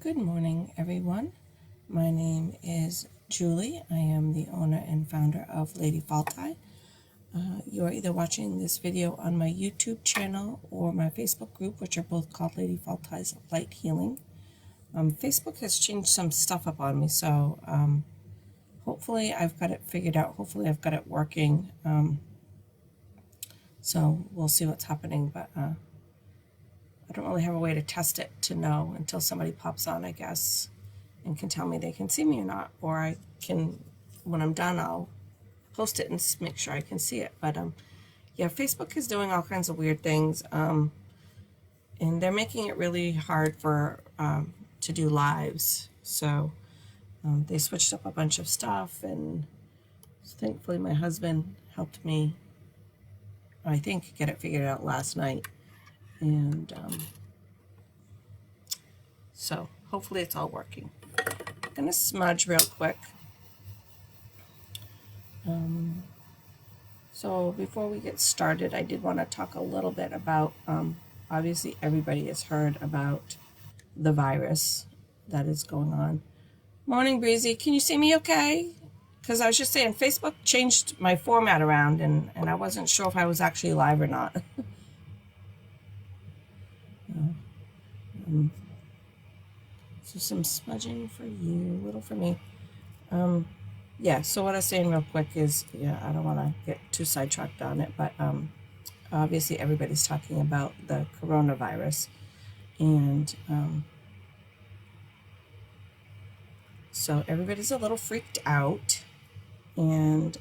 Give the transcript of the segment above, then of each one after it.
Good morning, everyone. My name is Julie. I am the owner and founder of Lady Faulti. You are either watching this video on my YouTube channel or my Facebook group, which are both called Lady Faulti's Light Healing. Facebook has changed some stuff up on me, so hopefully I've got it figured out. Hopefully I've got it working. So we'll see what's happening, but I don't really have a way to test it to know until somebody pops on, I guess, and can tell me they can see me or not. Or I can, when I'm done, I'll post it and make sure I can see it. But yeah, Facebook is doing all kinds of weird things, and they're making it really hard for to do lives. So they switched up a bunch of stuff, and thankfully my husband helped me, I think, get it figured out last night. And so hopefully it's all working. I'm going to smudge real quick. So before we get started, I did want to talk a little bit about, obviously everybody has heard about the virus that is going on. Morning, Breezy. Can you see me okay? Because I was just saying, Facebook changed my format around, and I wasn't sure if I was actually live or not. So some smudging for you, a little for me. Yeah, so what I was saying real quick is, yeah, I don't want to get too sidetracked on it, but obviously everybody's talking about the coronavirus. And so everybody's a little freaked out. And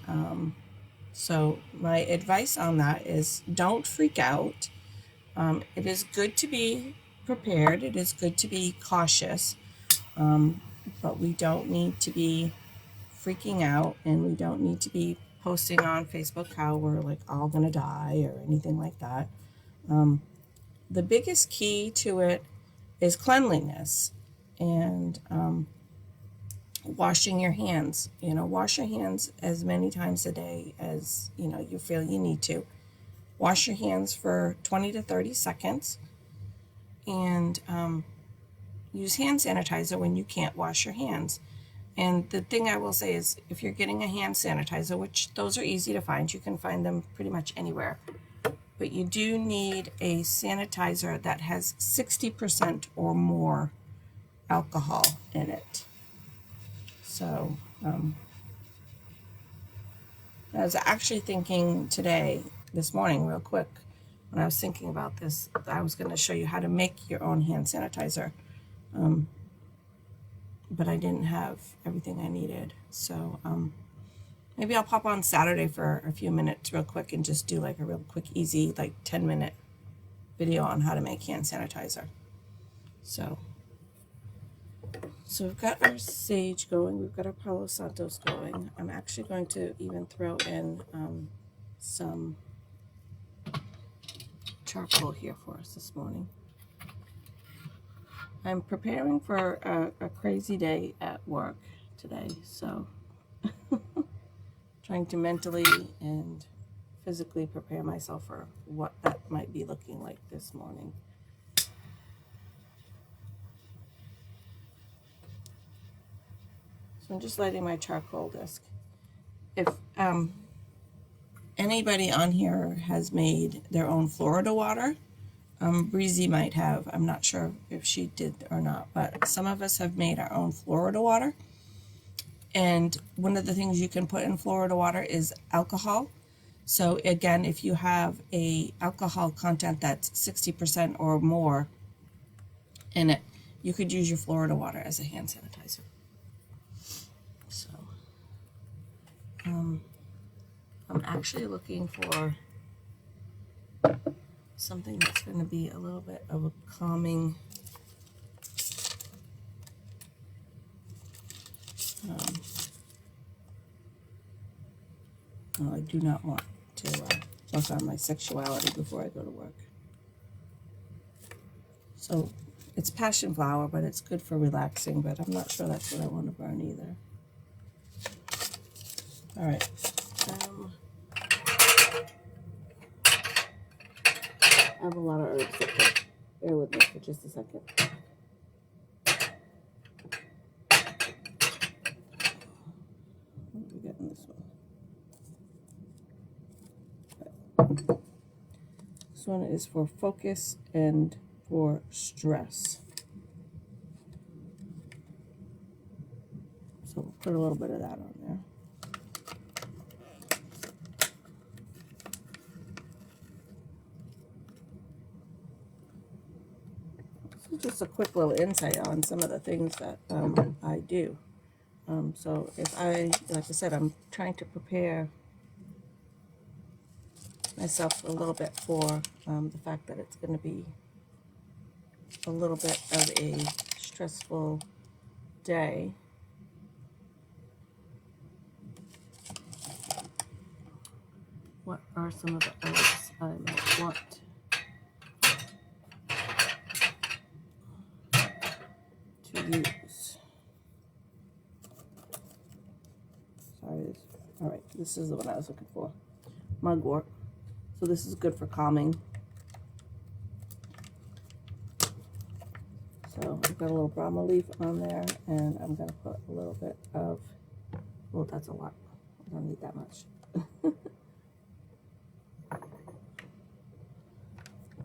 so my advice on that is don't freak out. It is good to be prepared. It is good to be cautious. But we don't need to be freaking out, and we don't need to be posting on Facebook how we're like all gonna die or anything like that. The biggest key to it is cleanliness and washing your hands. Wash your hands as many times a day as you feel you need to. Wash your hands for 20 to 30 seconds, and use hand sanitizer when you can't wash your hands. And the thing I will say is, if you're getting a hand sanitizer, which those are easy to find, you can find them pretty much anywhere, but you do need a sanitizer that has 60% or more alcohol in it. So I was actually thinking this morning, real quick, when I was thinking about this, I was going to show you how to make your own hand sanitizer. But I didn't have everything I needed. So maybe I'll pop on Saturday for a few minutes real quick and just do like a real quick, easy, like 10-minute video on how to make hand sanitizer. So we've got our sage going. We've got our Palo Santos going. I'm actually going to even throw in some charcoal here for us this morning. I'm preparing for a crazy day at work today, so trying to mentally and physically prepare myself for what that might be looking like this morning. So I'm just lighting my charcoal disc. If anybody on here has made their own Florida water, Breezy might have. I'm not sure if she did or not, but some of us have made our own Florida water. And one of the things you can put in Florida water is alcohol. So again, if you have a alcohol content that's 60% or more in it, you could use your Florida water as a hand sanitizer. So I'm actually looking for something that's going to be a little bit of a calming I do not want to work on my sexuality before I go to work. So it's passion flower, but it's good for relaxing, but I'm not sure that's what I want to burn either. All right. I have a lot of herbs up there. Bear with me for just a second. one is for focus and for stress. So we'll put a little bit of that on there. So just a quick little insight on some of the things that I do. So if like I said, I'm trying to prepare myself a little bit for the fact that it's going to be a little bit of a stressful day. What are some of the herbs I might want to use? Sorry, all right, this is the one I was looking for. Mugwort. So this is good for calming. So I've got a little Brahma leaf on there, and I'm going to put a little bit of, well, that's a lot. I don't need that much.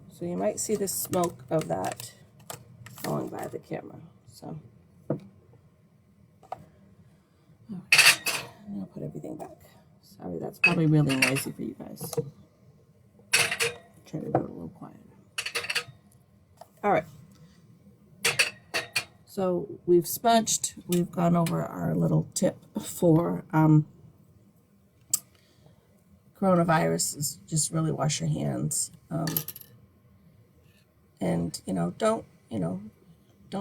So you might see the smoke of that going by the camera. So okay. I'll put everything back. Sorry, that's probably really noisy for you guys. Try to do it a little quieter. All right. So we've smudged. We've gone over our little tip for coronavirus is just really wash your hands. And don't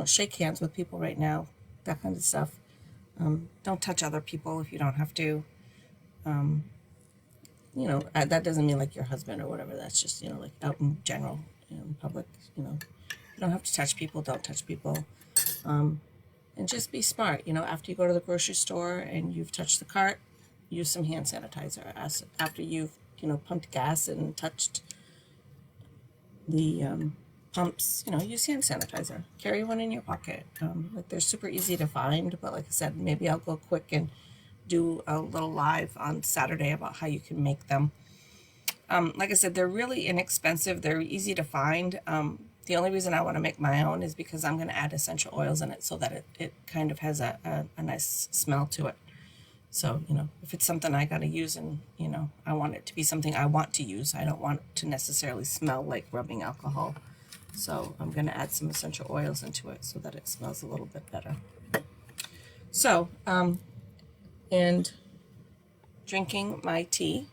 shake hands with people right now. That kind of stuff. Don't touch other people if you don't have to. That doesn't mean like your husband or whatever. That's just, like out in general, in public, you don't have to touch people. Don't touch people. And just be smart. After you go to the grocery store and you've touched the cart, use some hand sanitizer. After you've, pumped gas and touched the pumps, use hand sanitizer. Carry one in your pocket. They're super easy to find, but like I said, maybe I'll go quick and do a little live on Saturday about how you can make them. Like I said, they're really inexpensive. They're easy to find. The only reason I want to make my own is because I'm going to add essential oils in it so that it kind of has a nice smell to it. So, if it's something I got to use and, I want it to be something I want to use, I don't want it to necessarily smell like rubbing alcohol. So I'm going to add some essential oils into it so that it smells a little bit better. So, and drinking my tea.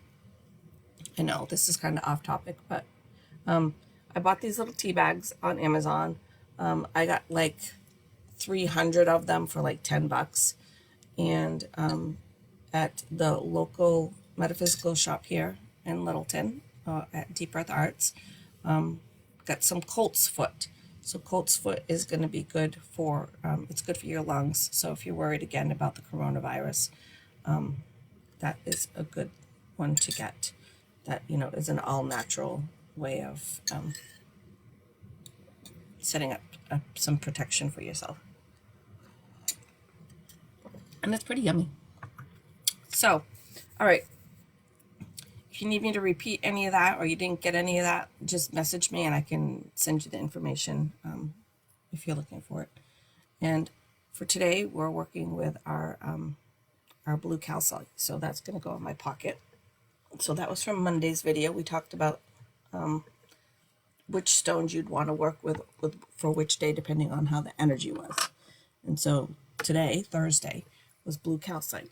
I know this is kind of off topic, but I bought these little tea bags on Amazon. I got like 300 of them for like $10. And at the local metaphysical shop here in Littleton, at Deep Earth Arts, got some colt's foot. So colt's foot is going to be good for, it's good for your lungs. So if you're worried again about the coronavirus, that is a good one to get. That, is an all-natural way of setting up some protection for yourself. And it's pretty yummy. So, all right. If you need me to repeat any of that or you didn't get any of that, just message me and I can send you the information if you're looking for it. And for today, we're working with our blue calcite. So that's going to go in my pocket. So that was from Monday's video. We talked about which stones you'd want to work with for which day, depending on how the energy was. And so today, Thursday, was blue calcite.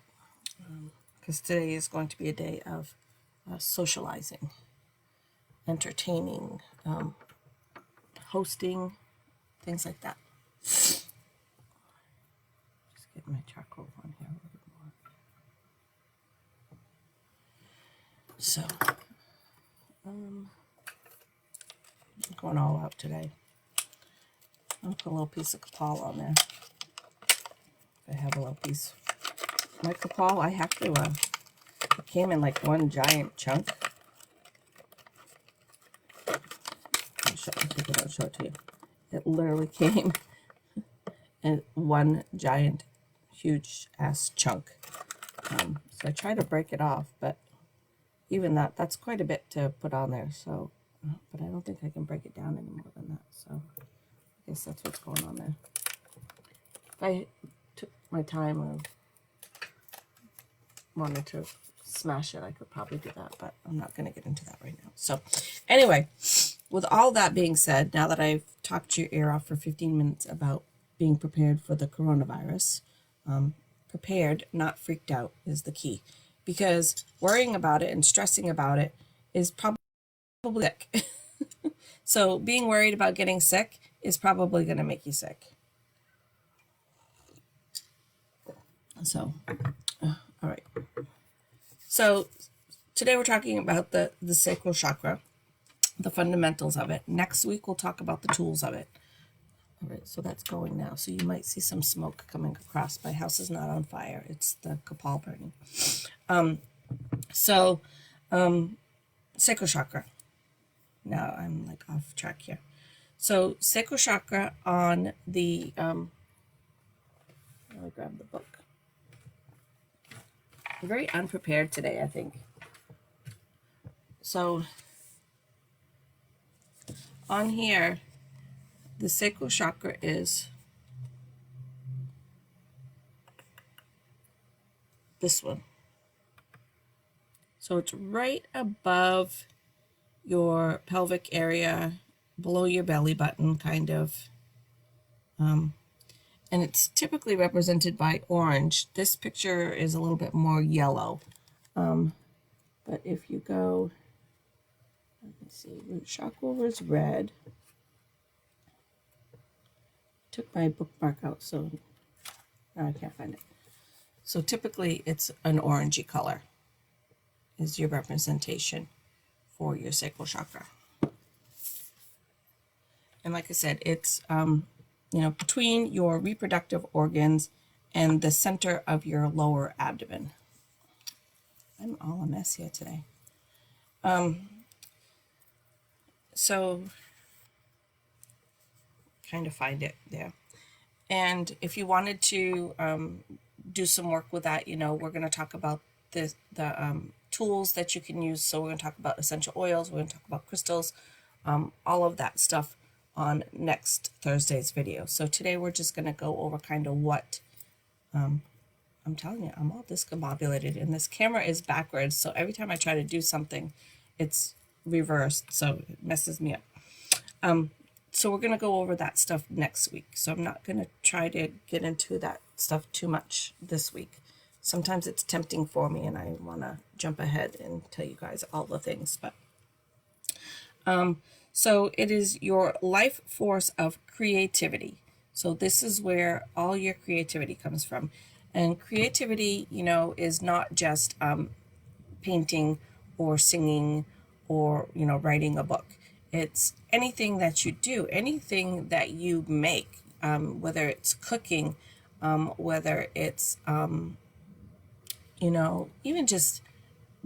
Because today is going to be a day of socializing, entertaining, hosting, things like that. Just get my charcoal on here a little bit more. So, I'm going all out today. I'll put a little piece of copal on there. If I have a little piece. My copal, I have to, it came in like one giant chunk. I'll show it to you. It literally came in one giant, huge ass chunk. So I try to break it off, but even that's quite a bit to put on there. So but I don't think I can break it down any more than that. So I guess that's what's going on there. If I took my time or wanted to smash it, I could probably do that, but I'm not going to get into that right now. So anyway, with all that being said, now that I've talked your ear off for 15 minutes about being prepared for the coronavirus, prepared, not freaked out, is the key. Because worrying about it and stressing about it is probably sick. So being worried about getting sick is probably going to make you sick. So, all right. So today we're talking about the sacral chakra, the fundamentals of it. Next week we'll talk about the tools of it. All right, so that's going now. So you might see some smoke coming across. My house is not on fire. It's the kapal burning. Sacral chakra. Now I'm like off track here. So sacral chakra on the, I'll grab the book. I'm very unprepared today, I think. So on here, the sacral chakra is this one. So it's right above your pelvic area, below your belly button, kind of. And it's typically represented by orange. This picture is a little bit more yellow. But if you go, let's see, root chakra was red. Took my bookmark out, so now I can't find it. So typically it's an orangey color is your representation for your sacral chakra. And like I said, it's between your reproductive organs and the center of your lower abdomen. I'm all a mess here today. So kind of find it there. And if you wanted to do some work with that, we're going to talk about the tools that you can use. So we're going to talk about essential oils. We're going to talk about crystals, all of that stuff on next Thursday's video. So today we're just going to go over kind of what, I'm telling you, I'm all discombobulated and this camera is backwards. So every time I try to do something, it's reversed. So it messes me up. So we're going to go over that stuff next week. So I'm not going to try to get into that stuff too much this week. Sometimes it's tempting for me and I want to jump ahead and tell you guys all the things. But so it is your life force of creativity. So this is where all your creativity comes from. And creativity, is not just painting or singing or, writing a book. It's anything that you do, anything that you make, whether it's cooking, whether it's, even just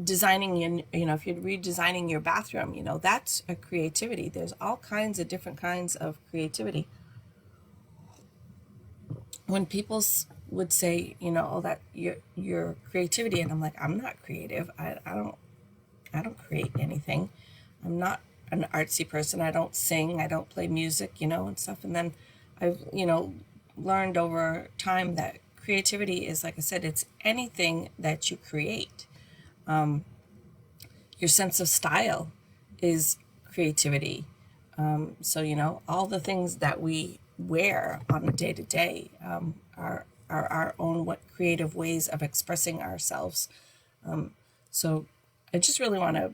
designing, if you're redesigning your bathroom, that's a creativity. There's all kinds of different kinds of creativity. When people would say, oh, that your creativity, and I'm like, I'm not creative. I don't create anything. I'm not an artsy person. I don't sing. I don't play music, and stuff. And then I've, learned over time that creativity is, like I said, it's anything that you create. Your sense of style is creativity. So, all the things that we wear on a day-to-day are our own creative ways of expressing ourselves. So I just really want to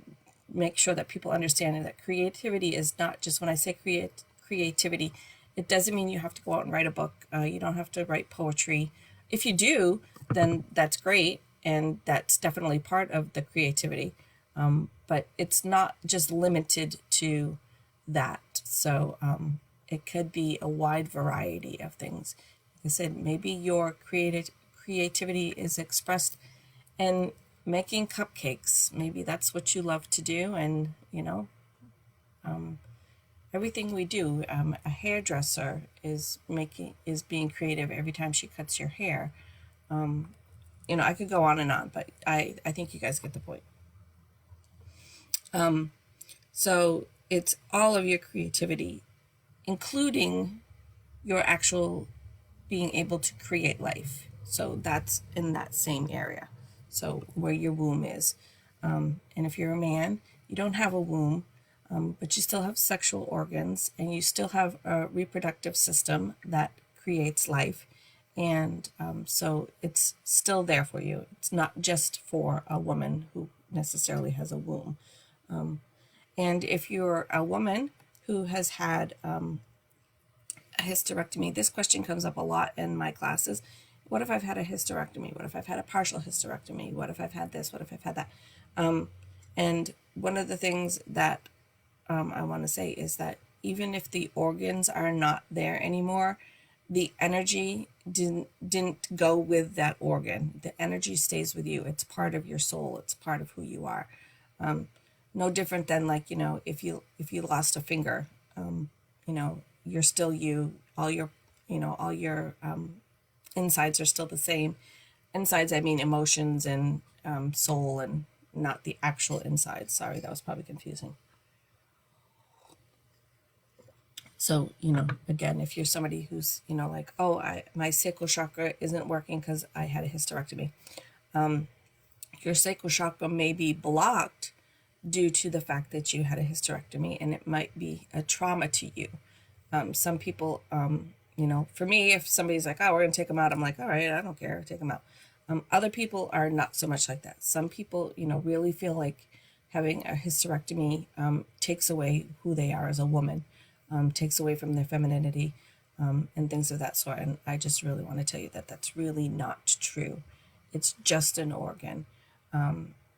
make sure that people understand that creativity is not just, when I say creativity, it doesn't mean you have to go out and write a book. You don't have to write poetry. If you do, then that's great. And that's definitely part of the creativity. But it's not just limited to that. So it could be a wide variety of things. Like I said, maybe your creativity is expressed in making cupcakes. Maybe that's what you love to do. And, everything we do, a hairdresser is being creative every time she cuts your hair. I could go on and on, but I think you guys get the point. So it's all of your creativity, including your actual being able to create life. So that's in that same area. So where your womb is. And if you're a man, you don't have a womb, but you still have sexual organs and you still have a reproductive system that creates life. And so it's still there for you. It's not just for a woman who necessarily has a womb. And if you're a woman who has had a hysterectomy, this question comes up a lot in my classes. What if I've had a hysterectomy? What if I've had a partial hysterectomy? What if I've had this? What if I've had that? And one of the things that I want to say is that even if the organs are not there anymore, the energy didn't go with that organ. The energy stays with you. It's part of your soul. It's part of who you are. No different than, like, if you lost a finger, you're still you. All your insides are still the same. Insides, I mean emotions and soul, and not the actual insides. Sorry, that was probably confusing. So, again, if you're somebody who's, like, oh, my sacral chakra isn't working because I had a hysterectomy. Your sacral chakra may be blocked due to the fact that you had a hysterectomy, and it might be a trauma to you. Some people, for me, if somebody's like, oh, we're going to take them out, I'm like, all right, I don't care, take them out. Other people are not so much like that. Some people, really feel like having a hysterectomy takes away who they are as a woman, takes away from their femininity, and things of that sort. And I just really want to tell you that that's really not true. It's just an organ.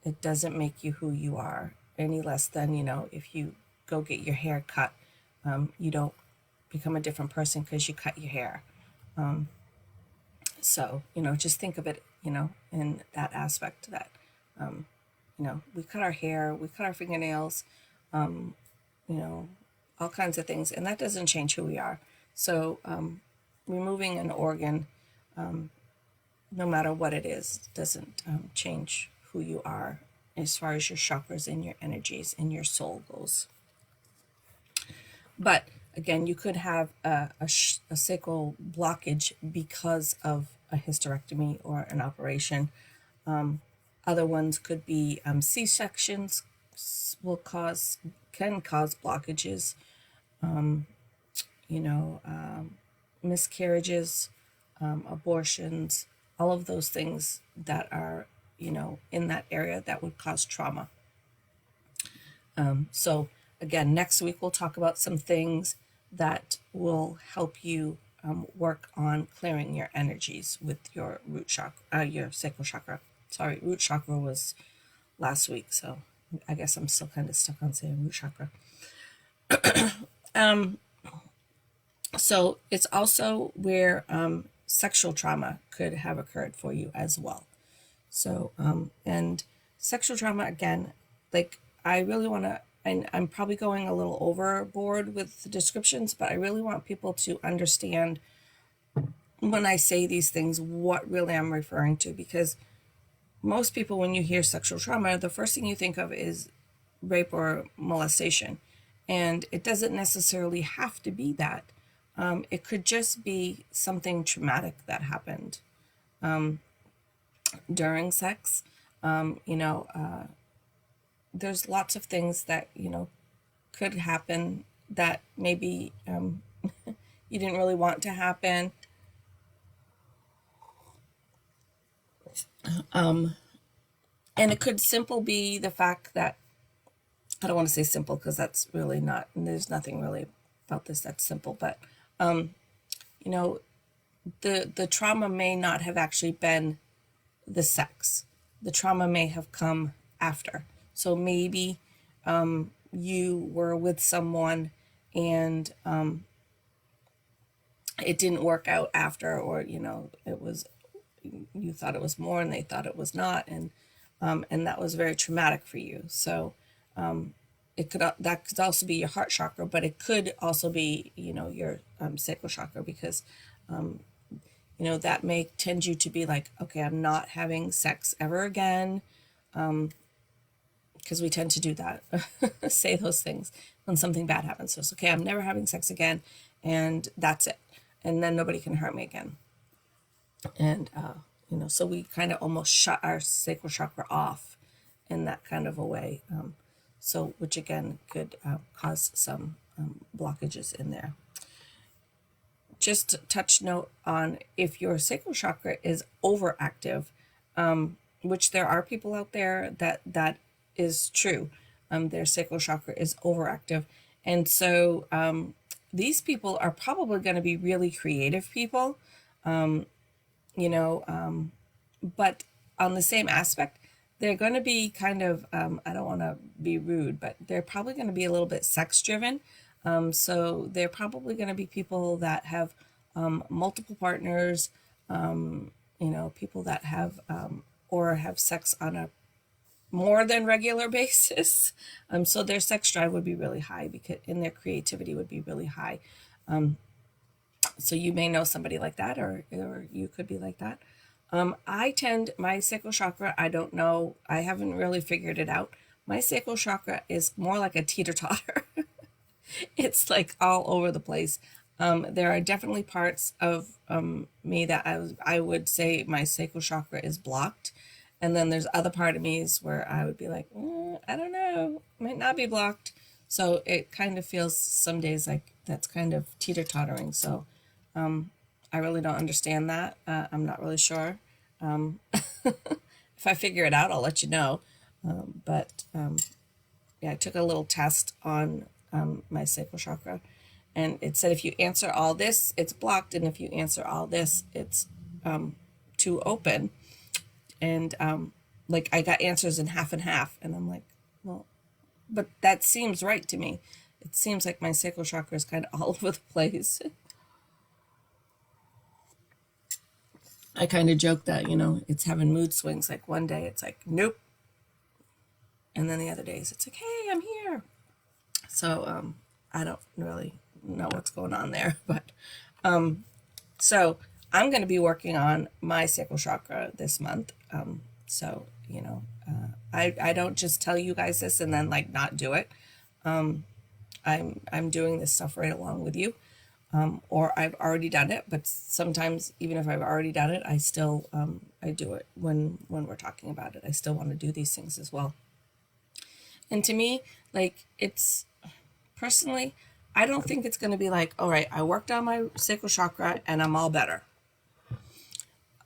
It doesn't make you who you are any less than, if you go get your hair cut, you don't become a different person because you cut your hair. So, just think of it, in that aspect that, we cut our hair, we cut our fingernails, all kinds of things, and that doesn't change who we are. So removing an organ, no matter what it is, doesn't change who you are as far as your chakras and your energies and your soul goes. But again, you could have a sacral blockage because of a hysterectomy or an operation. Other ones could be C-sections can cause blockages, miscarriages, abortions, all of those things that are, in that area that would cause trauma. So again, next week we'll talk about some things that will help you work on clearing your energies with your root chakra, your sacral chakra. Sorry, root chakra was last week, so I guess I'm still kind of stuck on saying root chakra. So it's also where sexual trauma could have occurred for you as well. So, and sexual trauma, again, like, I really want to, and I'm probably going a little overboard with the descriptions, but I really want people to understand when I say these things, what really I'm referring to, because most people, when you hear sexual trauma, the first thing you think of is rape or molestation. And it doesn't necessarily have to be that. It could just be something traumatic that happened during sex. There's lots of things that, could happen that maybe you didn't really want to happen. And it could simply be the fact that, I don't want to say simple because that's really not, there's nothing really about this that's simple, but, the trauma may not have actually been the sex. The trauma may have come after. So maybe you were with someone and it didn't work out after, or, it was, you thought it was more and they thought it was not. And that was very traumatic for you. So that could also be your heart chakra, but it could also be, your sacral chakra, because, that may tend you to be like, okay, I'm not having sex ever again. Because we tend to do that, say those things. when something bad happens. So it's okay, I'm never having sex again, and that's it. And then nobody can hurt me again. And, so we kind of almost shut our sacral chakra off in that kind of a way. So which again could cause some blockages in there. Just touch note on if your sacral chakra is overactive, which there are people out there that is true. Their sacral chakra is overactive. And so these people are probably going to be really creative people, but on the same aspect, they're going to be kind of, I don't want to be rude, but they're probably going to be a little bit sex driven. So they're probably going to be people that have multiple partners, people that have or have sex on a more than regular basis. So their sex drive would be really high and their creativity would be really high. So you may know somebody like that, or you could be like that. My sacral chakra, I don't know, I haven't really figured it out. My sacral chakra is more like a teeter-totter. It's like all over the place. There are definitely parts of me that I would say my sacral chakra is blocked. And then there's other part of me where I would be like, I don't know, might not be blocked. So it kind of feels some days like that's kind of teeter-tottering. So I really don't understand that. I'm not really sure. If I figure it out, I'll let you know. Yeah, I took a little test on my sacral chakra, and it said if you answer all this, it's blocked, and if you answer all this, it's too open. And like I got answers in half and half, and I'm like, well, but that seems right to me. It seems like my sacral chakra is kind of all over the place. I kind of joke that, it's having mood swings. Like one day it's like, nope. And then the other days it's like, hey, I'm here. So I don't really know what's going on there. But so I'm going to be working on my sacral chakra this month. I don't just tell you guys this and then like not do it. I'm doing this stuff right along with you. Or I've already done it, but sometimes even if I've already done it, I still I do it when we're talking about it. I still want to do these things as well. And to me, like it's personally, I don't think it's going to be like, all right, I worked on my sacral chakra and I'm all better.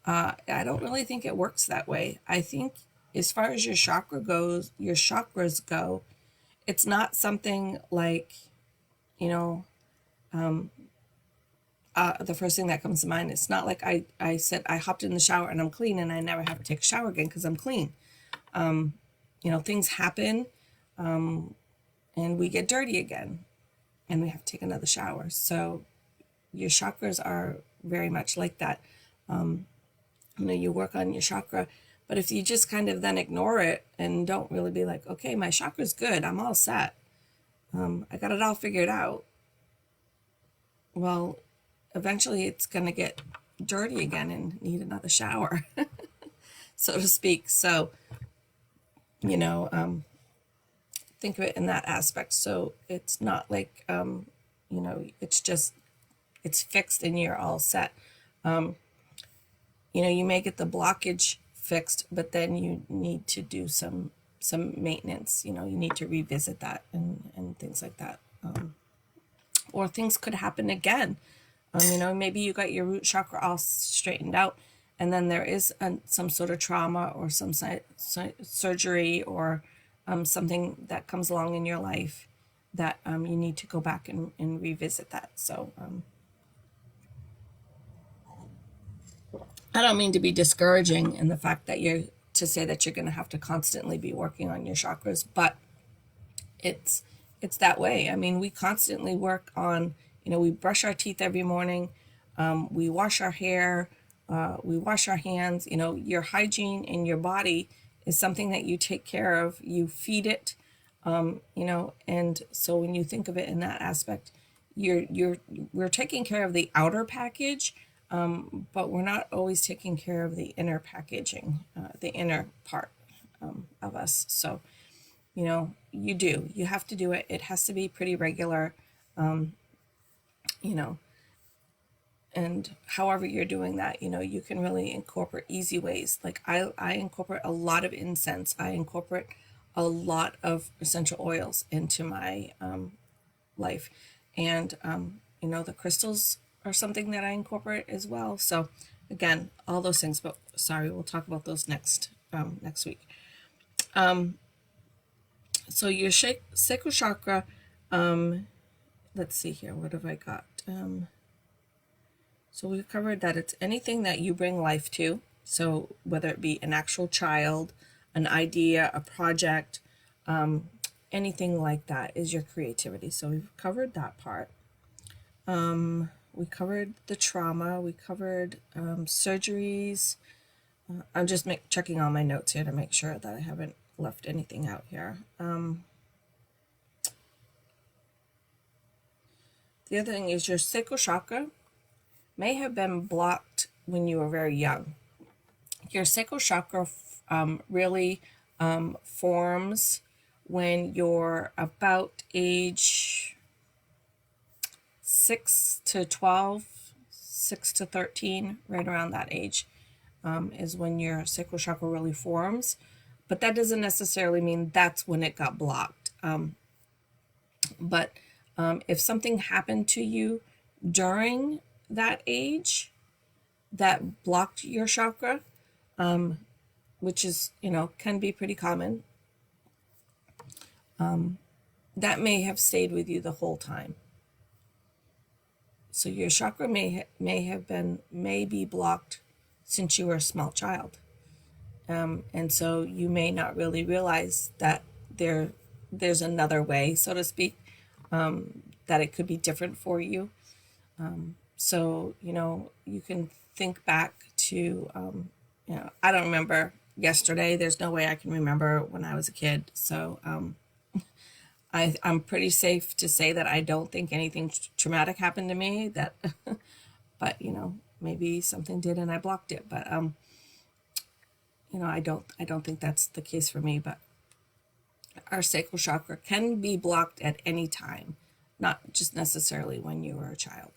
I don't really think it works that way. I think as far as your chakras go, it's not something like, the first thing that comes to mind. It's not like I said I hopped in the shower and I'm clean and I never have to take a shower again because I'm clean. Things happen and we get dirty again and we have to take another shower. So your chakras are very much like that. You work on your chakra, but if you just kind of then ignore it and don't really be like, okay, my chakra's good, I'm all set, I got it all figured out, well, eventually it's going to get dirty again and need another shower, so to speak. So, think of it in that aspect. So it's not like, it's fixed and you're all set. You may get the blockage fixed, but then you need to do some maintenance. You need to revisit that and things like that. Or things could happen again. Maybe you got your root chakra all straightened out, and then there is some sort of trauma or some surgery or something that comes along in your life that you need to go back and revisit that. So I don't mean to be discouraging in the fact that to say that you're going to have to constantly be working on your chakras, but it's that way. I mean, we constantly work on, we brush our teeth every morning, we wash our hair, we wash our hands. Your hygiene in your body is something that you take care of, you feed it, and so when you think of it in that aspect, we're taking care of the outer package, but we're not always taking care of the inner packaging, the inner part of us. So you know, you have to do it. It has to be pretty regular, you know, and however you're doing that, you know, you can really incorporate easy ways. Like I incorporate a lot of incense. I incorporate a lot of essential oils into my life. And, you know, the crystals are something that I incorporate as well. So again, all those things, but sorry, we'll talk about those next week. So your sacral chakra, let's see here. What have I got? So we've covered that it's anything that you bring life to. So whether it be an actual child, an idea, a project, anything like that is your creativity. So we've covered that part. We covered the trauma. We covered surgeries. I'm just checking all my notes here to make sure that I haven't left anything out here. The other thing is your sacral chakra may have been blocked when you were very young. Your sacral chakra really forms when you're about age 6 to 12, 6 to 13, right around that age is when your sacral chakra really forms. But that doesn't necessarily mean that's when it got blocked. But if something happened to you during that age that blocked your chakra, which is, you know, can be pretty common, that may have stayed with you the whole time. So your chakra may be blocked since you were a small child. And so you may not really realize that there's another way, so to speak, that it could be different for you. So, you know, you can think back to, you know, I don't remember yesterday. There's no way I can remember when I was a kid. So I'm pretty safe to say that I don't think anything traumatic happened to me. That, but you know, maybe something did and I blocked it. But you know, I don't think that's the case for me. But our sacral chakra can be blocked at any time, not just necessarily when you were a child.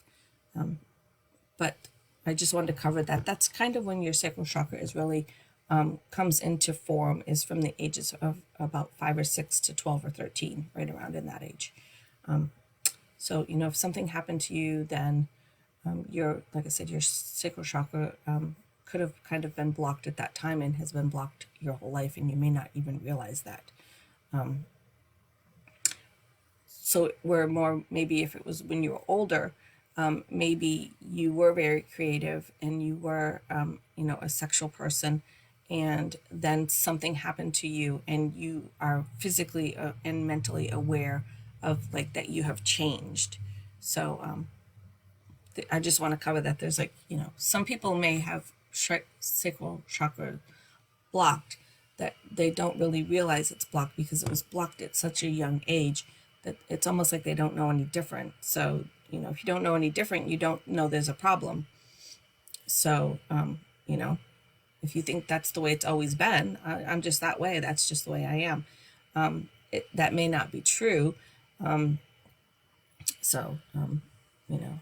But I just wanted to cover that. That's kind of when your sacral chakra is really comes into form, is from the ages of about 5 or 6 to 12 or 13, right around in that age. So, you know, if something happened to you, then like I said, your sacral chakra could have kind of been blocked at that time and has been blocked your whole life, and you may not even realize that. So where more, maybe if it was when you were older, maybe you were very creative and you were, you know, a sexual person, and then something happened to you and you are physically and mentally aware of like that you have changed. So I just want to cover that. There's like, you know, some people may have sacral chakra blocked that they don't really realize it's blocked because it was blocked at such a young age that it's almost like they don't know any different. So, you know, if you don't know any different, you don't know there's a problem. So, you know, if you think that's the way it's always been, I'm just that way. That's just the way I am. That may not be true. So, you know,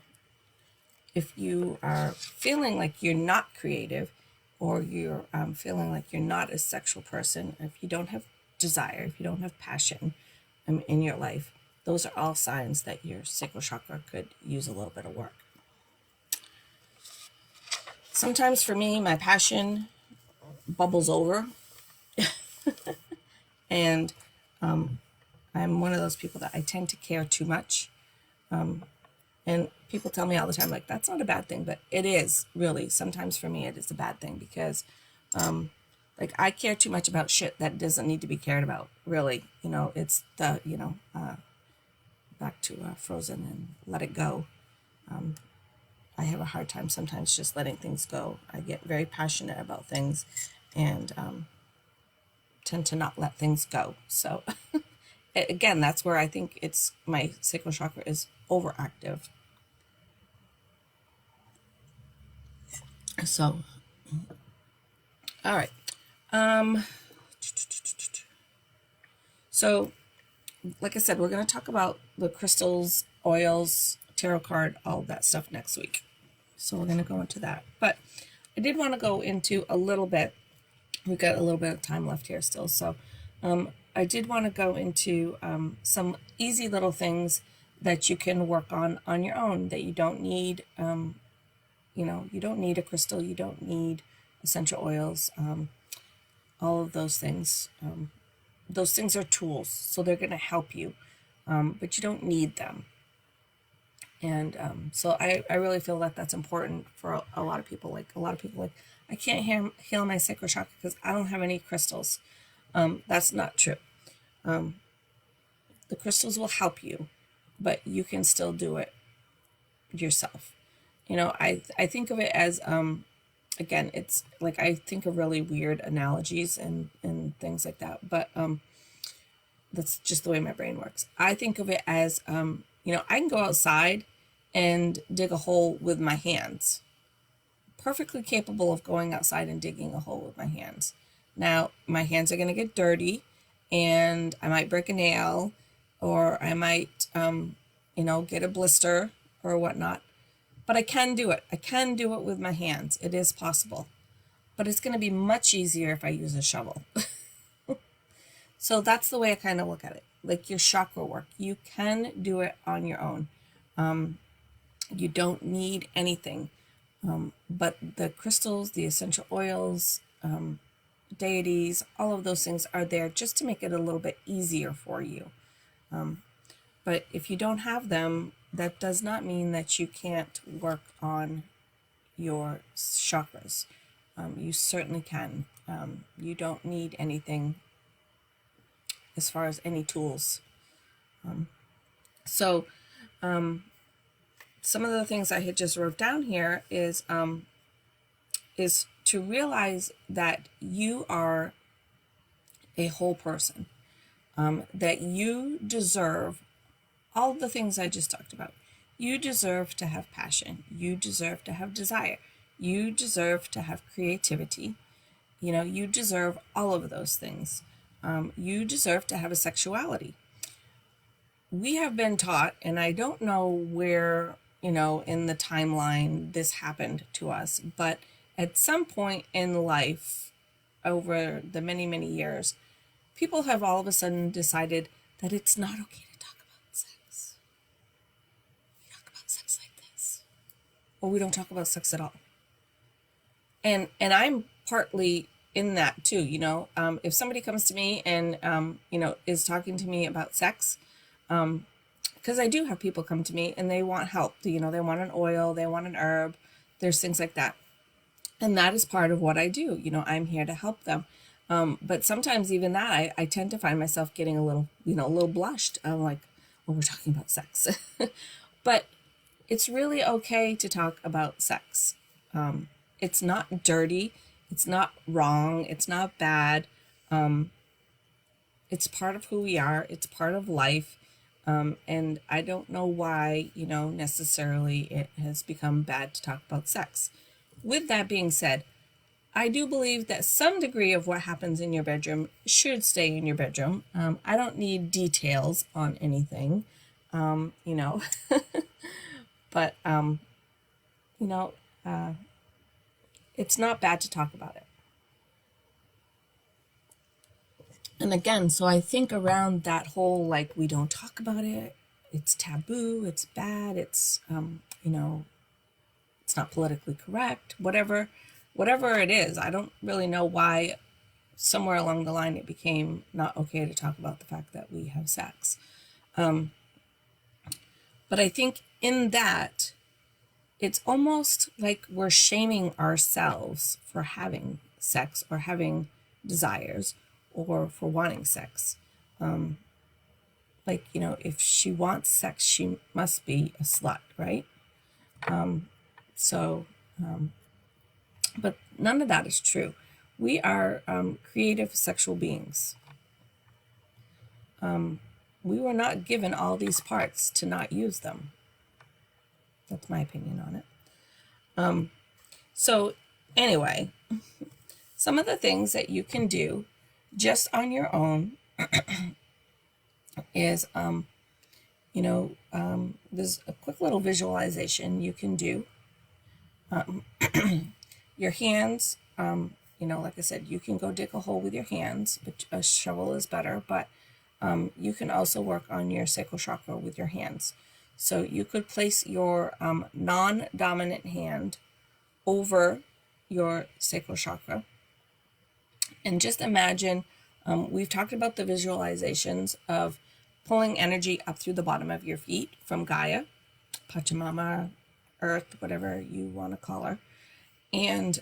if you are feeling like you're not creative, or you're feeling like you're not a sexual person, if you don't have desire, if you don't have passion in your life, those are all signs that your sacral chakra could use a little bit of work. Sometimes for me, my passion bubbles over. And I'm one of those people that I tend to care too much. And people tell me all the time, like, that's not a bad thing, but it is really. Sometimes for me, it is a bad thing because, like, I care too much about shit that doesn't need to be cared about, really. You know, it's the, you know, back to Frozen and let it go. I have a hard time sometimes just letting things go. I get very passionate about things and tend to not let things go. So, again, that's where I think it's my sacral chakra is overactive. So, all right. So So, like I said, we're going to talk about the crystals, oils, tarot card, all that stuff next week. So we're going to go into that. But I did want to go into a little bit. We've got a little bit of time left here still. So I did want to go into some easy little things that you can work on your own, that you don't need, you don't need a crystal, you don't need essential oils, all of those things. Those things are tools, so they're going to help you, but you don't need them. And so I really feel that that's important for a lot of people. Like, a lot of people like, I can't heal my sacral chakra because I don't have any crystals. That's not true. The crystals will help you, but you can still do it yourself. I think of it as, again, it's like, I think of really weird analogies and things like that, but that's just the way my brain works. I think of it as, I can go outside and dig a hole with my hands. Perfectly capable of going outside and digging a hole with my hands. Now, my hands are going to get dirty, and I might break a nail, or I might, get a blister or whatnot. But I can do it. I can do it with my hands. It is possible. But it's going to be much easier if I use a shovel. So that's the way I kind of look at it. Like your chakra work. You can do it on your own. You don't need anything. But the crystals, the essential oils, deities, all of those things are there just to make it a little bit easier for you. But if you don't have them, that does not mean that you can't work on your chakras. You certainly can. You don't need anything as far as any tools. So some of the things I had just wrote down here is to realize that you are a whole person, that you deserve all the things I just talked about. You deserve to have passion. You deserve to have desire. You deserve to have creativity. You deserve all of those things. You deserve to have a sexuality. We have been taught, and I don't know where, in the timeline this happened to us, but at some point in life, over the many, many years, people have all of a sudden decided that it's not okay to talk about sex. We talk about sex like this. Or we don't talk about sex at all. And I'm partly in that too, if somebody comes to me and, is talking to me about sex, because I do have people come to me and they want help, they want an oil, they want an herb, there's things like that. And that is part of what I do. I'm here to help them. But sometimes even that, I tend to find myself getting a little blushed. I'm like, well, we're talking about sex. But it's really okay to talk about sex. It's not dirty. It's not wrong. It's not bad. It's part of who we are. It's part of life. And I don't know why, necessarily it has become bad to talk about sex. With that being said, I do believe that some degree of what happens in your bedroom should stay in your bedroom. I don't need details on anything, but, it's not bad to talk about it. And again, so I think around that whole, like, we don't talk about it, it's taboo, it's bad, it's, it's not politically correct, whatever it is. I don't really know why somewhere along the line it became not okay to talk about the fact that we have sex. But I think in that, it's almost like we're shaming ourselves for having sex or having desires or for wanting sex. If she wants sex, she must be a slut, right? But none of that is true. We are creative sexual beings. We were not given all these parts to not use them. That's my opinion on it. So anyway, some of the things that you can do just on your own is, there's a quick little visualization you can do. Your hands, like I said, you can go dig a hole with your hands, but a shovel is better, but you can also work on your sacral chakra with your hands. So you could place your non-dominant hand over your sacral chakra and just imagine, we've talked about the visualizations of pulling energy up through the bottom of your feet from Gaia, Pachamama, Earth, whatever you want to call her. And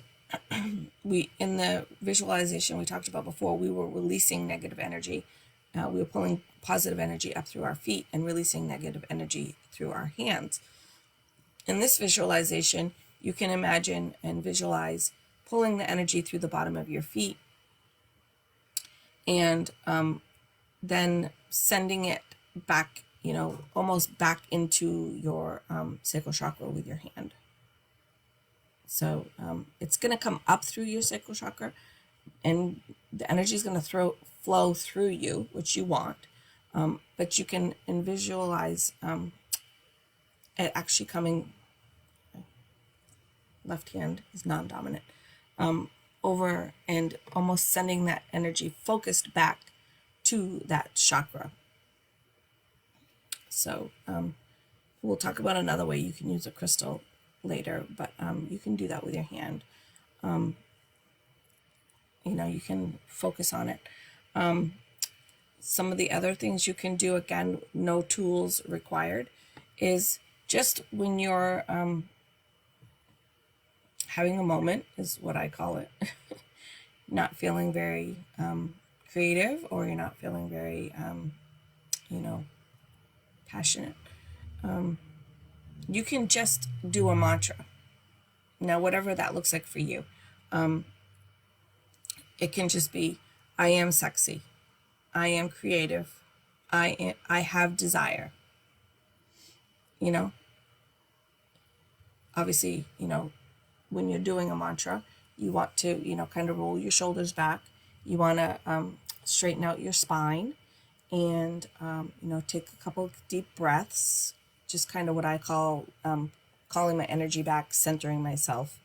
in the visualization we talked about before, we were releasing negative energy. We were pulling positive energy up through our feet and releasing negative energy through our hands. In this visualization, you can imagine and visualize pulling the energy through the bottom of your feet and then sending it back, almost back into your sacral chakra with your hand. So it's going to come up through your sacral chakra, and the energy is going to flow through you, which you want. But you can visualize it actually coming, left hand is non-dominant, over and almost sending that energy focused back to that chakra. So we'll talk about another way you can use a crystal later, but you can do that with your hand. You can focus on it. Some of the other things you can do, again, no tools required, is just when you're having a moment, is what I call it, not feeling very creative, or you're not feeling very, passionate, you can just do a mantra. Now, whatever that looks like for you. It can just be, I am sexy. I am creative. I have desire. Obviously, when you're doing a mantra, you want to, kind of roll your shoulders back. You want to straighten out your spine and, take a couple deep breaths, just kind of what I call calling my energy back, centering myself,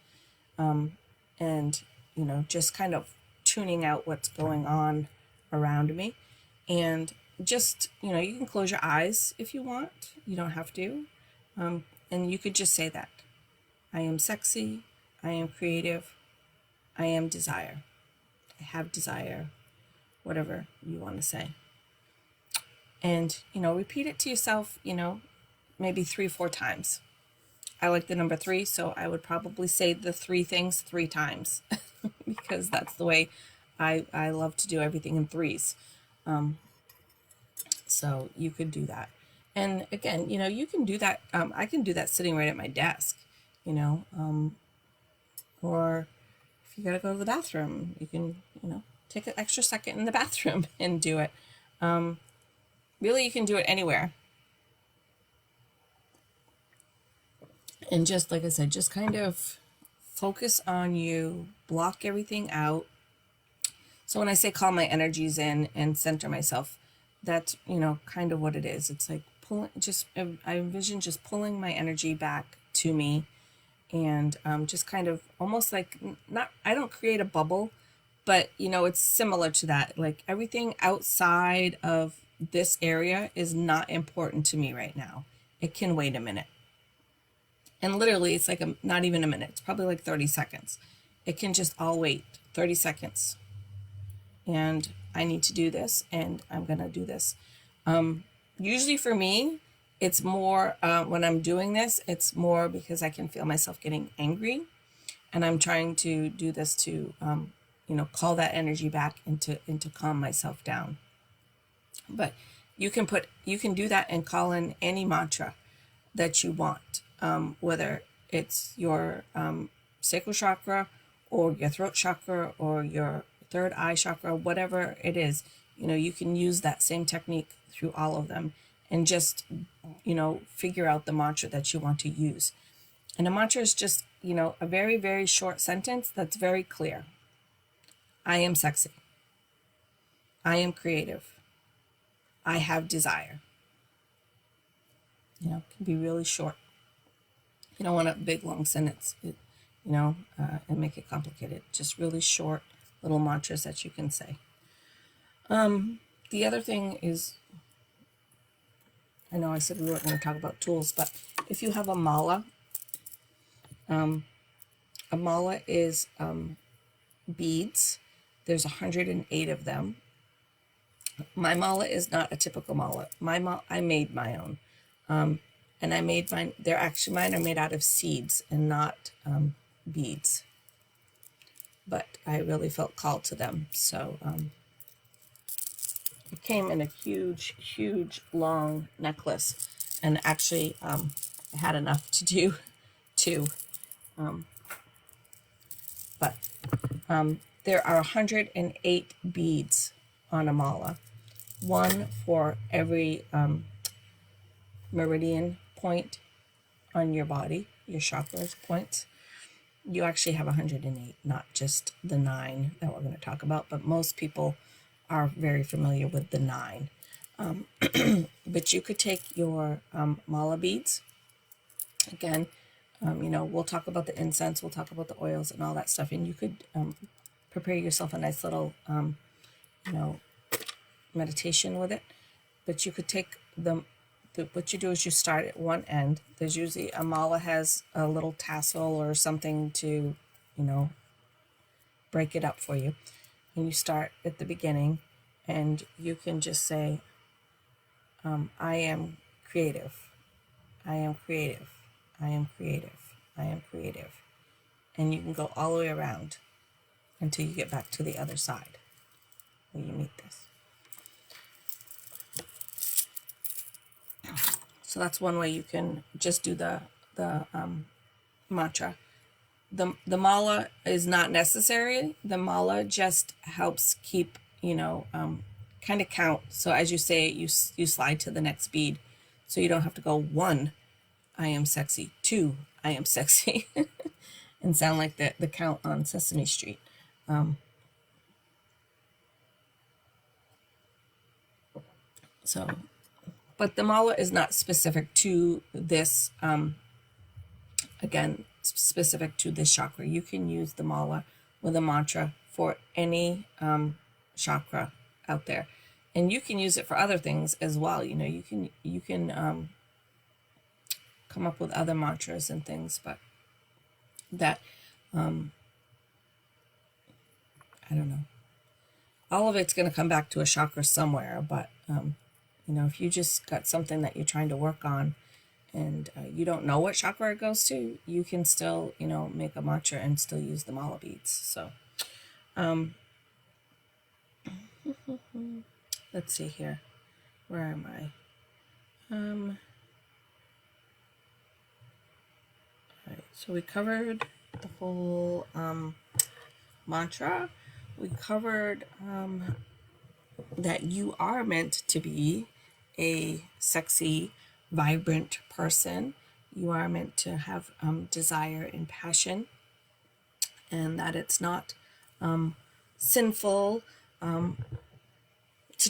and, just kind of tuning out what's going on around me. And just, you can close your eyes if you want. You don't have to. And you could just say that. I am sexy. I am creative. I am desire. I have desire. Whatever you want to say. And, repeat it to yourself, maybe 3 or 4 times. I like the number 3, so I would probably say the 3 things 3 times because that's the way I love to do everything in 3s. So you could do that. And again, you can do that. I can do that sitting right at my desk, or if you got to go to the bathroom, you can, take an extra second in the bathroom and do it. Really, you can do it anywhere. And just like I said, just kind of focus on you, block everything out. So when I say call my energies in and center myself, that's, kind of what it is. It's like I envision just pulling my energy back to me and just kind of almost like, I don't create a bubble, but, it's similar to that. Like everything outside of this area is not important to me right now. It can wait a minute. And literally, it's like not even a minute. It's probably like 30 seconds. It can just all wait 30 seconds. And I need to do this, and I'm going to do this. Usually for me, it's more when I'm doing this, it's more because I can feel myself getting angry. And I'm trying to do this to, call that energy back and to calm myself down. But you can do that and call in any mantra that you want, whether it's your sacral chakra or your throat chakra or your third eye chakra, whatever it is, you can use that same technique through all of them and just, figure out the mantra that you want to use. And a mantra is just, a very, very short sentence that's very clear. I am sexy. I am creative. I have desire. You know, it can be really short. You don't want a big long sentence, and make it complicated. Just really short little mantras that you can say. The other thing is, I know I said we weren't going to talk about tools, but if you have a mala is beads. There's 108 of them. My mala is not a typical mala. I made my own. And I made mine, mine are made out of seeds and not beads. But I really felt called to them. So it came in a huge, huge, long necklace. And actually, I had enough to do two. But there are 108 beads on a mala. One for every meridian point on your body, your chakras points. You actually have 108, not just the 9 that we're going to talk about, but most people are very familiar with the 9. But you could take your mala beads. Again, we'll talk about the incense, we'll talk about the oils and all that stuff, and you could prepare yourself a nice little, meditation with it. But you could take what you do is you start at one end. There's usually a mala has a little tassel or something to, break it up for you. And you start at the beginning, and you can just say, I am creative. I am creative. I am creative. I am creative. And you can go all the way around until you get back to the other side where you meet this. So that's one way you can just do the mantra. The mala is not necessary. The mala just helps keep, kind of count. So as you say it, you slide to the next bead. So you don't have to go 1, I am sexy, 2, I am sexy, and sound like the count on Sesame Street. But the mala is not specific to this, again, specific to this chakra. You can use the mala with a mantra for any chakra out there. And you can use it for other things as well. You can come up with other mantras and things, but that, I don't know. All of it's going to come back to a chakra somewhere, but if you just got something that you're trying to work on and you don't know what chakra it goes to, you can still, make a mantra and still use the mala beads. So, let's see here. Where am I? All right, so we covered the whole mantra. We covered that you are meant to be a sexy, vibrant person. You are meant to have desire and passion, and that it's not sinful to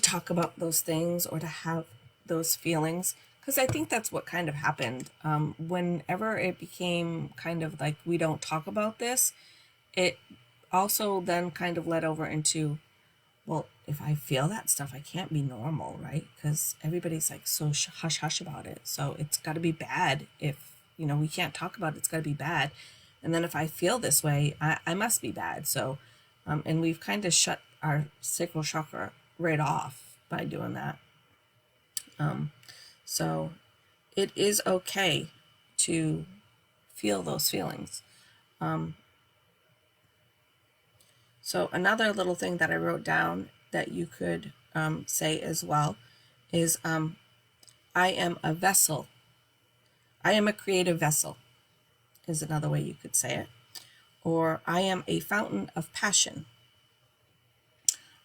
talk about those things or to have those feelings. Because I think that's what kind of happened. Whenever it became kind of like we don't talk about this, it also then kind of led over into, well, if I feel that stuff, I can't be normal, right? Because everybody's like so hush-hush about it. So it's got to be bad. If, we can't talk about it, it's got to be bad. And then if I feel this way, I must be bad. So, and we've kind of shut our sacral chakra right off by doing that. So it is okay to feel those feelings. So another little thing that I wrote down that you could say as well is, I am a vessel. I am a creative vessel is another way you could say it. Or I am a fountain of passion.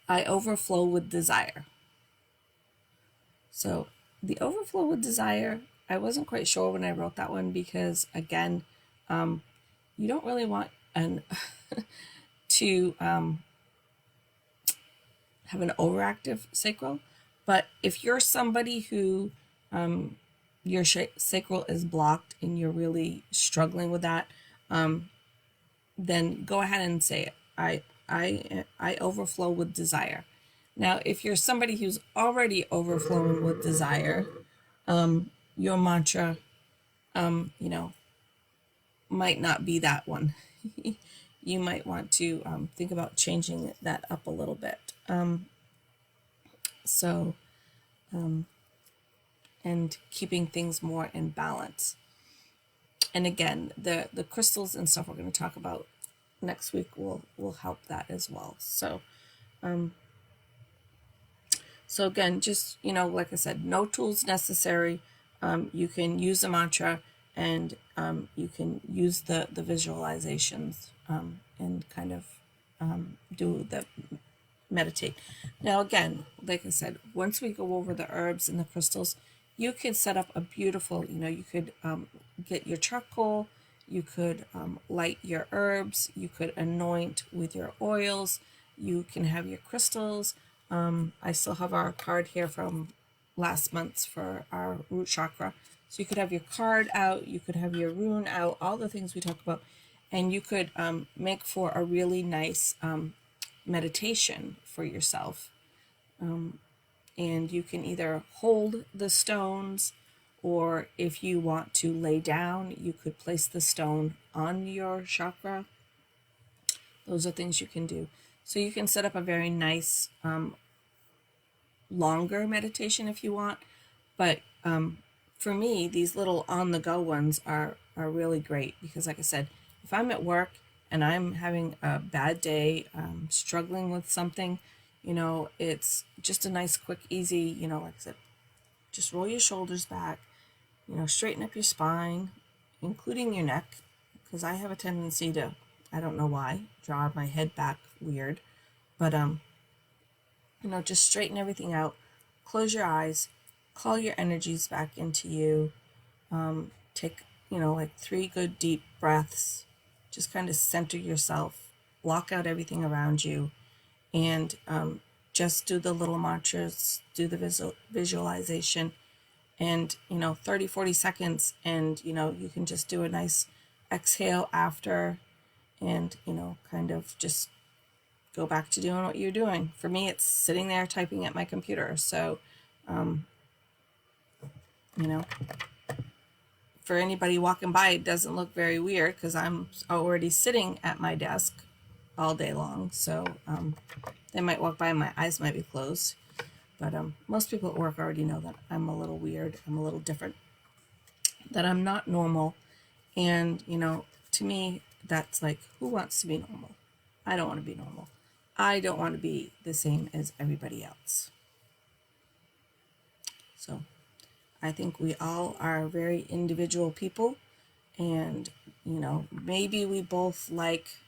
I overflow with desire. So the overflow with desire, I wasn't quite sure when I wrote that one because, again, you don't really want to have an overactive sacral, But if you're somebody who your sacral is blocked and you're really struggling with that, then go ahead and say it. I overflow with desire. Now, if you're somebody who's already overflowing with desire, your mantra, might not be that one. You might want to think about changing that up a little bit. So, and keeping things more in balance. And again, the crystals and stuff we're going to talk about next week will help that as well. So again, just, like I said, no tools necessary. You can use a mantra, and you can use the visualizations, and kind of do the meditate. Now, again, like I said, once we go over the herbs and the crystals, you could set up a beautiful, you could get your charcoal, you could light your herbs, you could anoint with your oils, you can have your crystals. I still have our card here from last month's for our root chakra. So you could have your card out, you could have your rune out, all the things we talked about, and you could make for a really nice meditation for yourself. And you can either hold the stones, or if you want to lay down, you could place the stone on your chakra. Those are things you can do. So you can set up a very nice, longer meditation if you want. But for me, these little on-the-go ones are really great, because like I said, if I'm at work and I'm having a bad day, struggling with something, it's just a nice, quick, easy, like I said, just roll your shoulders back, straighten up your spine, including your neck, because I have a tendency to, I don't know why, draw my head back weird, but, just straighten everything out, close your eyes, call your energies back into you, take, like 3 good deep breaths, just kind of center yourself, block out everything around you, and just do the little mantras, do the visualization, and 30-40 seconds, and you can just do a nice exhale after, and kind of just go back to doing what you're doing. For me, it's sitting there typing at my computer. So for anybody walking by, it doesn't look very weird, because I'm already sitting at my desk all day long. So they might walk by and my eyes might be closed. But most people at work already know that I'm a little weird, I'm a little different, that I'm not normal. And, to me, that's like, who wants to be normal? I don't want to be normal. I don't want to be the same as everybody else. So I think we all are very individual people, and, maybe we both like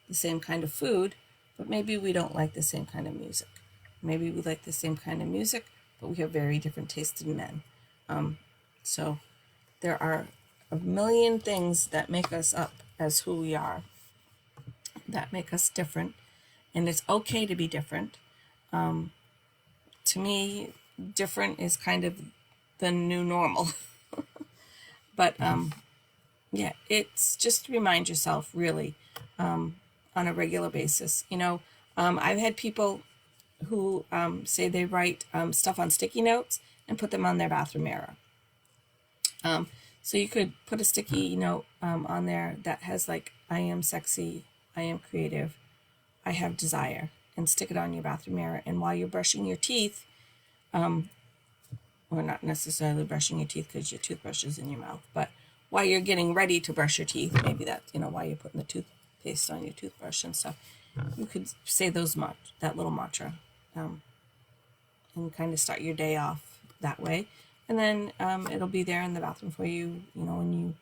the same kind of food, but maybe we don't like the same kind of music. Maybe we like the same kind of music, but we have very different tastes in men. So there are a million things that make us up as who we are, that make us different, and it's okay to be different. To me, different is kind of the new normal. But yeah, it's just to remind yourself, really, on a regular basis. I've had people who say they write stuff on sticky notes and put them on their bathroom mirror. So you could put a sticky note on there that has like, I am sexy, I am creative, I have desire, and stick it on your bathroom mirror. And while you're brushing your teeth, or not necessarily brushing your teeth because your toothbrush is in your mouth, but while you're getting ready to brush your teeth, maybe that's, while you're putting the toothpaste on your toothbrush and stuff, you could say that little mantra, and kind of start your day off that way. And then it'll be there in the bathroom for you, when you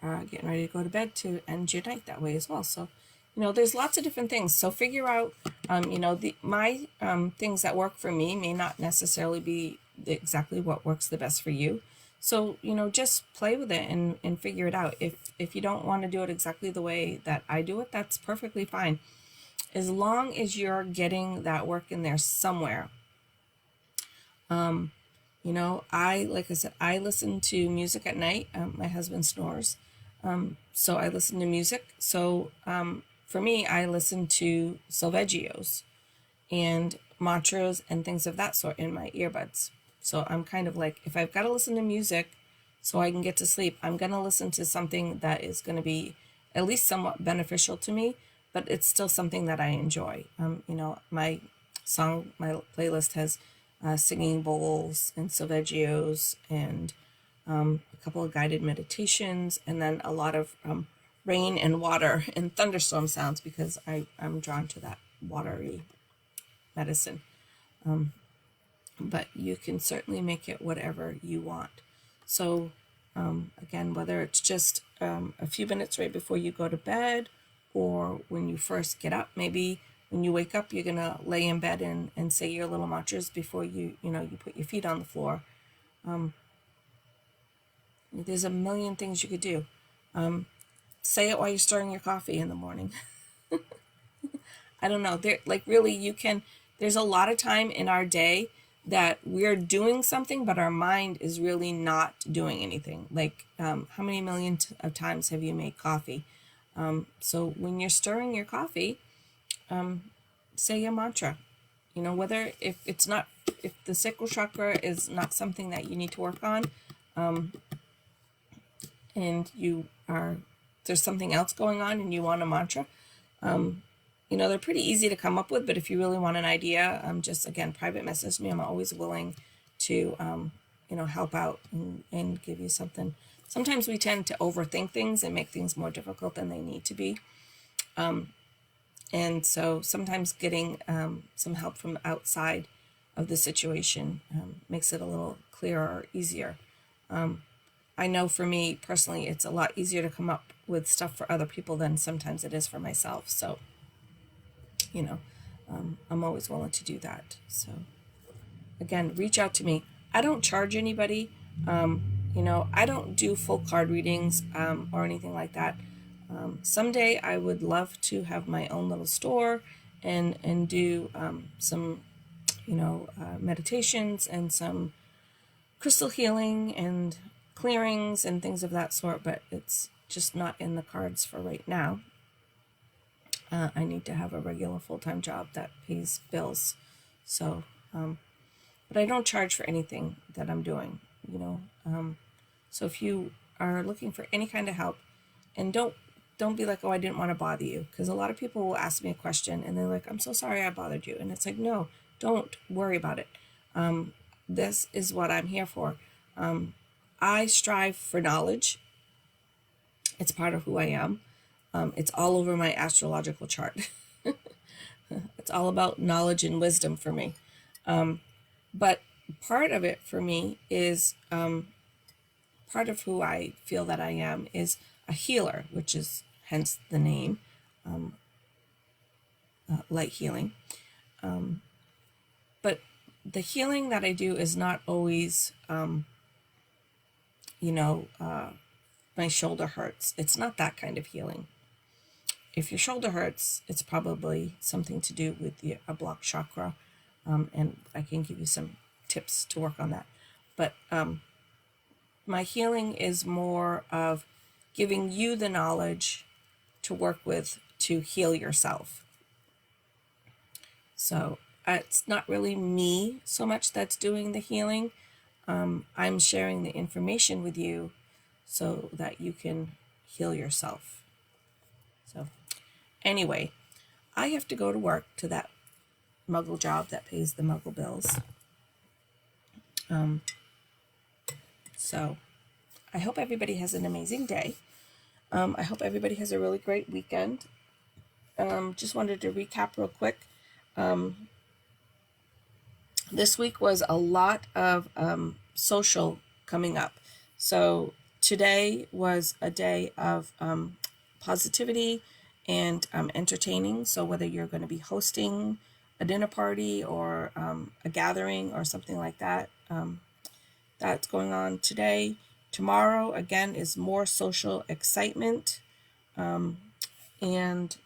are getting ready to go to bed, to end your night that way as well. So, there's lots of different things. So figure out, my things that work for me may not necessarily be exactly what works the best for you. So, just play with it and figure it out. If you don't want to do it exactly the way that I do it, that's perfectly fine. As long as you're getting that work in there somewhere, You know, like I said, I listen to music at night. My husband snores. So I listen to music. So for me, I listen to solfeggios and mantras and things of that sort in my earbuds. So I'm kind of like, if I've got to listen to music so I can get to sleep, I'm going to listen to something that is going to be at least somewhat beneficial to me, but it's still something that I enjoy. You know, my playlist has singing bowls and solfeggios and a couple of guided meditations, and then a lot of rain and water and thunderstorm sounds because I'm drawn to that watery medicine. But you can certainly make it whatever you want. So again, whether it's just a few minutes right before you go to bed or when you first get up, maybe when you wake up, you're going to lay in bed and say your little mantras before you put your feet on the floor. There's a million things you could do. Say it while you're stirring your coffee in the morning. I don't know. There's a lot of time in our day that we're doing something, but our mind is really not doing anything. Like, how many millions of times have you made coffee? So when you're stirring your coffee, say a mantra. You know, if the sacral chakra is not something that you need to work on, and there's something else going on and you want a mantra, you know, they're pretty easy to come up with, but if you really want an idea, just, again, private message me. I'm always willing to, help out and give you something. Sometimes we tend to overthink things and make things more difficult than they need to be. And so sometimes getting some help from outside of the situation makes it a little clearer or easier. I know for me personally, it's a lot easier to come up with stuff for other people than sometimes it is for myself. So, I'm always willing to do that. So again, reach out to me. I don't charge anybody. I don't do full card readings or anything like that. Someday I would love to have my own little store and do some, meditations and some crystal healing and clearings and things of that sort, but it's just not in the cards for right now. I need to have a regular full-time job that pays bills. So, but I don't charge for anything that I'm doing, So if you are looking for any kind of help, and don't be like, oh, I didn't want to bother you, because a lot of people will ask me a question and they're like, I'm so sorry I bothered you. And it's like, no, don't worry about it. This is what I'm here for. I strive for knowledge. It's part of who I am. It's all over my astrological chart. It's all about knowledge and wisdom for me. But part of it for me is part of who I feel that I am is a healer, which is hence the name, light healing. But the healing that I do is not always, my shoulder hurts. It's not that kind of healing. If your shoulder hurts, it's probably something to do with a blocked chakra, and I can give you some tips to work on that. But my healing is more of giving you the knowledge to work with to heal yourself. So it's not really me so much that's doing the healing. I'm sharing the information with you so that you can heal yourself. So anyway, I have to go to work to that muggle job that pays the muggle bills. So I hope everybody has an amazing day. I hope everybody has a really great weekend. Just wanted to recap real quick. This week was a lot of social coming up. So today was a day of positivity and entertaining. So whether you're going to be hosting a dinner party or a gathering or something like that, that's going on today. Tomorrow, again, is more social excitement, and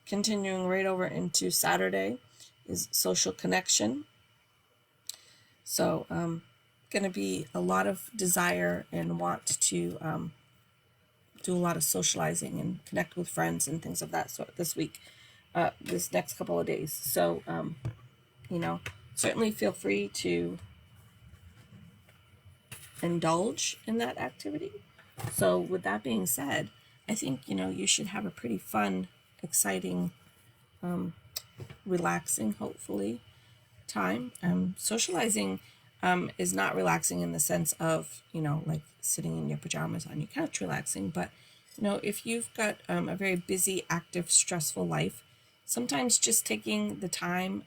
continuing right over into Saturday is social connection. So going to be a lot of desire and want to do a lot of socializing and connect with friends and things of that sort this week, this next couple of days. So, certainly feel free to indulge in that activity. So with that being said, I think, you should have a pretty fun, exciting, relaxing, hopefully, time. Socializing is not relaxing in the sense of, like sitting in your pajamas on your couch relaxing, but, if you've got a very busy, active, stressful life, sometimes just taking the time.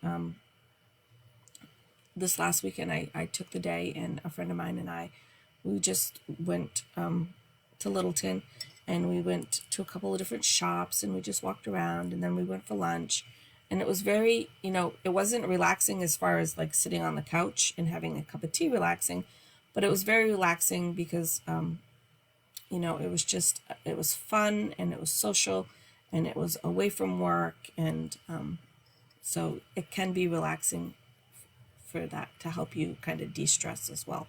This last weekend, I took the day, and a friend of mine and we just went to Littleton, and we went to a couple of different shops, and we just walked around, and then we went for lunch. And it was very, it wasn't relaxing as far as like sitting on the couch and having a cup of tea relaxing, but it was very relaxing because, it was fun, and it was social, and it was away from work. And so it can be relaxing for that, to help you kind of de-stress as well.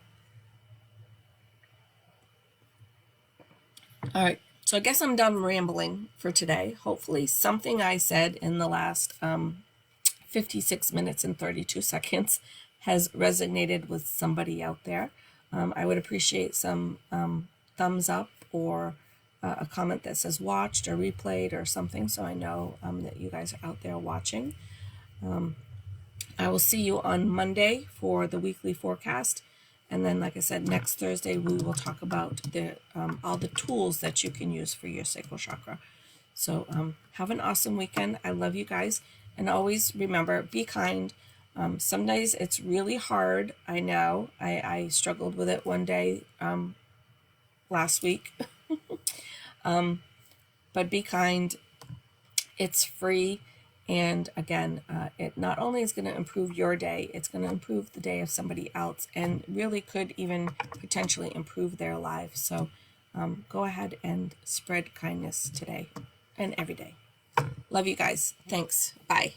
All right, so I guess I'm done rambling for today. Hopefully something I said in the last 56 minutes and 32 seconds has resonated with somebody out there. I would appreciate some thumbs up, or a comment that says watched or replayed or something, so I know that you guys are out there watching. I will see you on Monday for the weekly forecast. And then, like I said, next Thursday, we will talk about all the tools that you can use for your sacral chakra. So have an awesome weekend. I love you guys. And always remember, be kind. Some days it's really hard. I know. I struggled with it one day last week. But be kind. It's free. And again, it not only is going to improve your day, it's going to improve the day of somebody else, and really could even potentially improve their lives. So go ahead and spread kindness today and every day. Love you guys. Thanks. Bye.